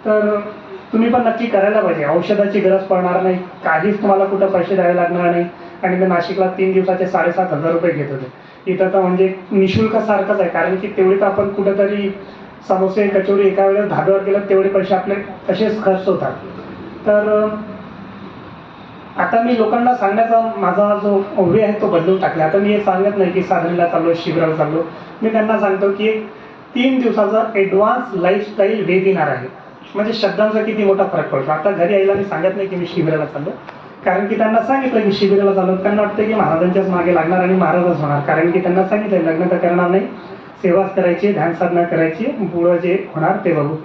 तर तुम्ही पण नक्की करायला पाहिजे. औषधाची गरज पडणार नाही, काहीच तुम्हाला कुठं पैसे द्यावे लागणार नाही. आणि ते नाशिकला 3 दिवसाचे 7,500 रुपये घेत होते. इथं तर म्हणजे निशुल्क सारखंच आहे, कारण की तेवढे तर आपण कुठंतरी समोसे कचोरी एका वेळेस धाब्यावर गेलं तेवढे पैसे आपले तसेच खर्च होतात. तर आता मी लोकांना सांगण्याचा माझा जो वे आहे तो बदलून टाकला. आता मी हे सांगत नाही की साधनेला चाललो, शिबिराला चाललो. मी त्यांना सांगतो की एक 3 दिवसाचा ॲडव्हान्स लाईफस्टाईल वेबिनार आहे. म्हणजे शब्दांचा किती मोठा फरक पडतो. आता घरी आईला मी सांगत नाही की मी शिबिराला चाललो, कारण की त्यांना सांगितलं की शिबिराला चाललो, त्यांना वाटतं की महाराजांच्याच मागे लागणार आणि महाराजच होणार. कारण की त्यांना सांगितलं लग्न तर करणार नाही, सेवाच करायची, ध्यान साधना करायची, पुढं जे होणार ते बघू.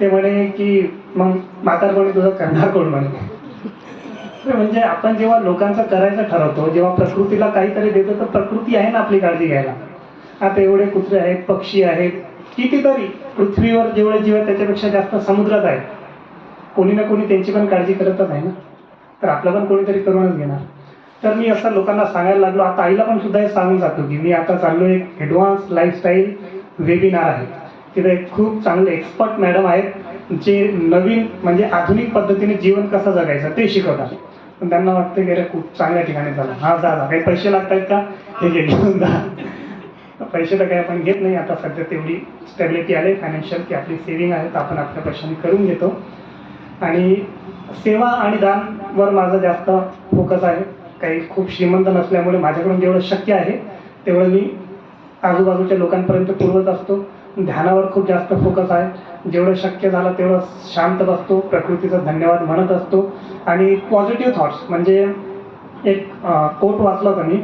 ते म्हणे की मग म्हातारपणी तुझं करणार कोण म्हणे. म्हणजे आपण जेव्हा लोकांचं करायचं ठरवतो, जेव्हा प्रकृतीला काहीतरी देतो, तर प्रकृती आहे ना आपली काळजी घ्यायला. आता एवढे कुत्रे आहेत, पक्षी आहेत, कितीतरी पृथ्वीवर जेवढे जीव आहेत त्याच्यापेक्षा जास्त समुद्रात आहेत. कोणी ना कोणी त्यांची पण काळजी करतच आहे ना, तर आपलं पण कोणीतरी करूनच घेणार. तर मी असं लोकांना सांगायला लागलो. आता आईला पण सुद्धा हे सांगून जातो की मी आता चाललो एक ॲडव्हान्स लाईफस्टाईल वेबिनार आहे. तिथे एक खूप चांगले एक्सपर्ट मॅडम आहेत, जे नवीन म्हणजे आधुनिक पद्धतीने जीवन कसं जगायचं ते शिकवतात. पण त्यांना वाटतं की अरे खूप चांगल्या ठिकाणी झालं. हा जा, काही पैसे लागतात का, हे घेऊन जा. पैसे तर काही आपण घेत नाही. आता सध्या तेवढी स्टॅबिलिटी आली फायनान्शियल की आपली सेव्हिंग आहे, तर आपण आपल्या पैशाने करून घेतो. आणि सेवा आणि दानवर माझा जास्त फोकस आहे. काही खूप श्रीमंत नसल्यामुळे माझ्याकडून जेवढं शक्य आहे तेवढं मी आजूबाजूच्या लोकांपर्यंत पुरवत असतो. ध्यानावर खूप जास्त फोकस आहे. जेवढं शक्य झालं तेवढं शांत बसतो, प्रकृतीचा धन्यवाद म्हणत असतो. आणि पॉझिटिव्ह थॉट्स म्हणजे एक कोट वाचला होता मी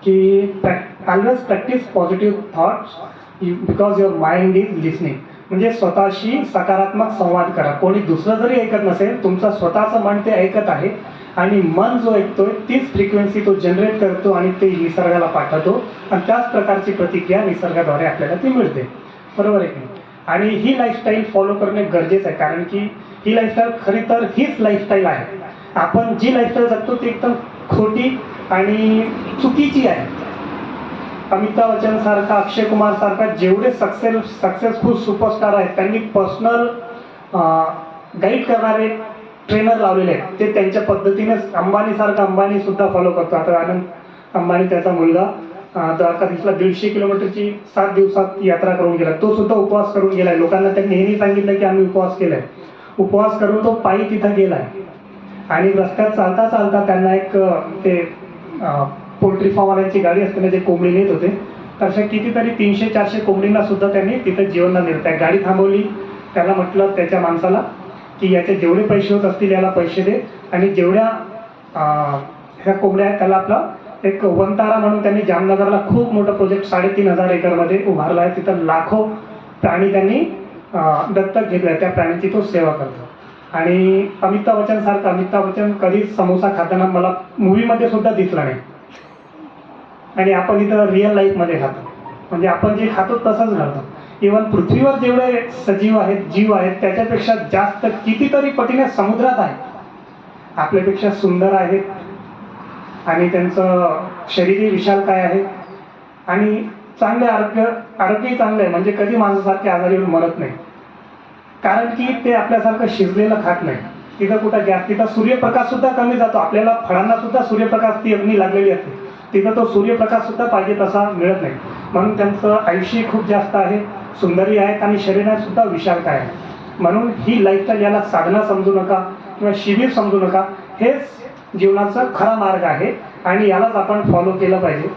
की always practice positive thoughts because your mind is listening. म्हणजे स्वतःशी सकारात्मक संवाद करा. कोणी दुसरं जरी ऐकत नसेल, तुमचं स्वतःचं मन ते ऐकत आहे आणि मन जो ऐकतोय तीच फ्रिक्वेन्सी तो जनरेट करतो आणि ते निसर्गाला पाठवतो आणि त्याच प्रकारची प्रतिक्रिया निसर्गाद्वारे आपल्याला ती मिळते. बरोबर आहे की. आणि ही लाईफस्टाईल फॉलो करणे गरजेचं आहे, कारण की ही लाईफस्टाईल खरी तर हीच लाईफस्टाईल आहे. आपण जी लाईफस्टाईल जगतो ती एकदम खोटी आणि चुकीची आहे. अमिताभ बच्चन सारखा, अक्षय कुमार सारखा जेवढे सक्सेसफुल सुपरस्टार आहेत त्यांनी पर्सनल गाईड करणारे ट्रेनर लावलेले आहेत. ते त्यांच्या पद्धतीनेच अंबानी सारखा अंबानी सुद्धा फॉलो करतो. आता आनंद अंबानी त्याचा मुलगा द्वारकाधीशला 150 किलोमीटरची 7 दिवसात यात्रा करून गेला. तो सुद्धा उपवास करून गेलाय. लोकांना त्यांनी हेही सांगितलं की आम्ही उपवास केलाय. उपवास करून तो पायी तिथं गेलाय. आणि रस्त्यात चालता चालता त्यांना एक ते पोल्ट्री फार्मवाल्यांची गाडी असते ना, जे कोंबडी नेत होते, तशा कितीतरी 300-400 कोंबडींना सुद्धा त्यांनी तिथं जीवनदान दिलं. त्या गाडी थांबवली, त्याला म्हटलं त्याच्या माणसाला की याचे जेवढे पैसे होत असतील याला पैसे दे, आणि जेवढ्या ह्या कोंबड्या आहेत त्याला आपला एक वनतारा म्हणून त्यांनी जामनगरला खूप मोठं प्रोजेक्ट 3,500 एकरमध्ये उभारला आहे. तिथं लाखो प्राणी त्यांनी दत्तक घेतलाय. त्या प्राण्यांची तो सेवा करतो. आणि अमिताभ बच्चन कधीच समोसा खाताना मला मूवीमध्ये सुद्धा दिसला नाही. आणि आपण इथं रिअल लाईफमध्ये खातो, म्हणजे आपण जे खातो तसंच घडतो. इव्हन पृथ्वीवर जेवढे सजीव आहेत, जीव आहेत, त्याच्यापेक्षा जास्त कितीतरी पटीने समुद्रात आहेत, आपल्यापेक्षा सुंदर आहेत आणि त्यांचं शरीरही विशालकाय आहे आणि चांगले आरोग्यही चांगलं आहे. म्हणजे कधी माणसासारखे आजारी होऊन मरत नाही, कारण की ते आपल्यासारखं शिजलेलं खात नाही. तिथं कुठं गॅस, तिथं सूर्यप्रकाश सुद्धा कमी जातो. आपल्याला फळांना सुद्धा सूर्यप्रकाश ती अग्नी लागलेली असते, तिथं तो सूर्यप्रकाश सुद्धा पाहिजे तसा मिळत नाही. म्हणून त्यांचं आयुष्य खूप जास्त आहे, सुंदरी आहेत आणि शरीरात सुद्धा विशालकाय आहे. म्हणून ही लाईफस्टाईल, याला साधना समजू नका किंवा शिबिर समजू नका. हेच जीवनाचा खरा मार्ग आहे आणि यालाच आपण फॉलो केलं पाहिजे.